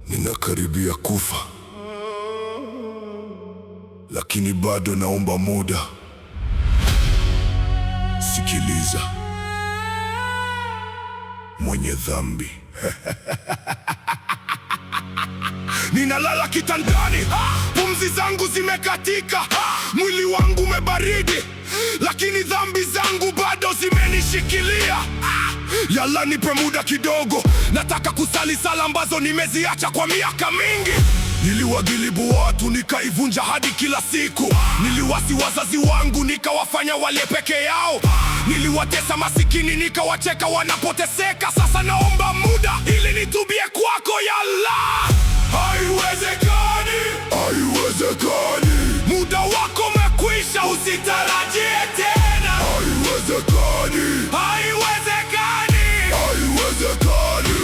Ninakaribia kufa, lakini bado naomba muda. Sikiliza, mwenye dhambi. Ninalala kitandani, pumzi zangu zimekatika, mwili wangu umebaridi, lakini dhambi zangu bado zimenishikilia. Yalla, nipe muda kidogo, nataka kusali sala ambazo nimeziacha kwa miaka mingi. Niliwagilibu watu nikaivunja hadi kila siku. Niliwasi wazazi wangu nikawafanya wale peke yao. Niliwatesa masikini nikawacheka wanapoteseka. Sasa naomba muda ili nitubie kwako Yalla. Haiwezekani, haiwezekani, muda wako umekwisha, usitarajie tena. Haiwezekani, haiwezekani, haiwezekani,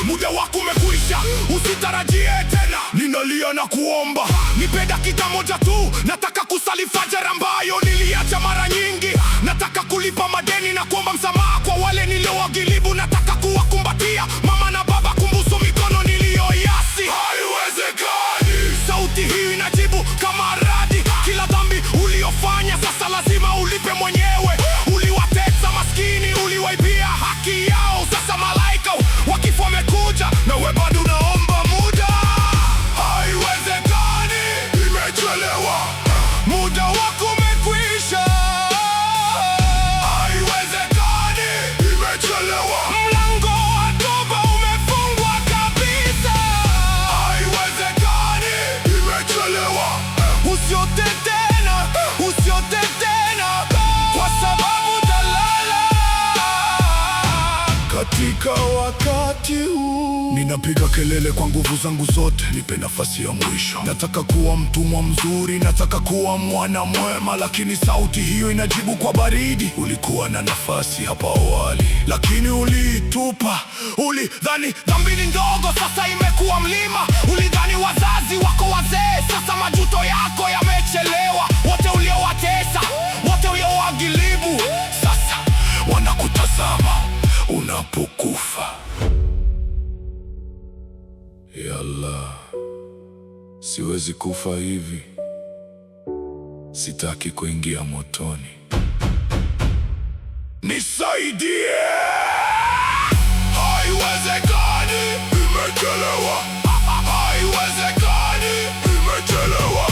muda wako umekwisha, usitarajie tena. Ninalia na kuomba, nipe dakika moja tu, nataka kusali fajr ambayo niliacha mara nyingi. Nataka kulipa madeni na kuomba msamaha kwa wale niliowagilibu. Nataka kuwakumbatia mama na baba, kumbusu mikono niliyoiasi. Haiwezekani, sauti hii inajibu kama radi. Kila dhambi uliofanya sasa lazima ulipe mwenyewe. Uliwatesa maskini, uliwaibia haki yao. Sasa malaika wa kifo wamekuja, na wewe bado unaomba muda. Haiwezekani, imechelewa, muda wako umekwisha. Haiwezekani, imechelewa, mlango wa toba umefungwa kabisa. Haiwezekani, imechelewa, usiote tena, usiote tena, kwa sababu talala. Katika wakati huu ninapiga kelele kwa nguvu zangu zote, nipe nafasi ya mwisho. Nataka kuwa mtumwa mzuri, nataka kuwa mwana mwema, lakini sauti hiyo inajibu kwa baridi. Ulikuwa na nafasi hapa awali, lakini uliitupa. Ulidhani dhambi ni ndogo, sasa imekuwa mlima. Ulidhani wazazi wako wazee, sasa majuto yako yamechelewa. Wote uliowatesa, wote uliowagilibu, sasa wanakutazama unapokufa. Yalla, siwezi kufa hivi. Sitaki kuingia motoni. Nisaidie! Haiwezekani, imechelewa. Haiwezekani, imechelewa.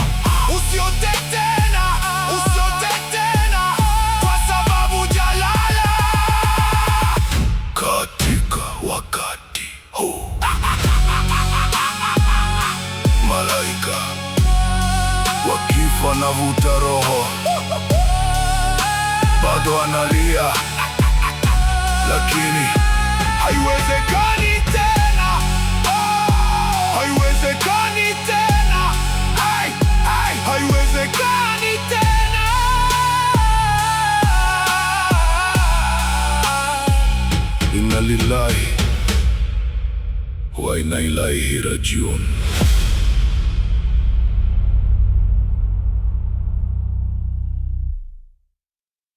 Usiote tena, usiote tena, kwa sababu jalala. Katika wakati huu malaika wa kifo anavuta roho, bado analia, lakini haiwezekani tena, haiwezekani tena, haiwezekani tena. Inna lillahi wa inna ilaihi rajiun.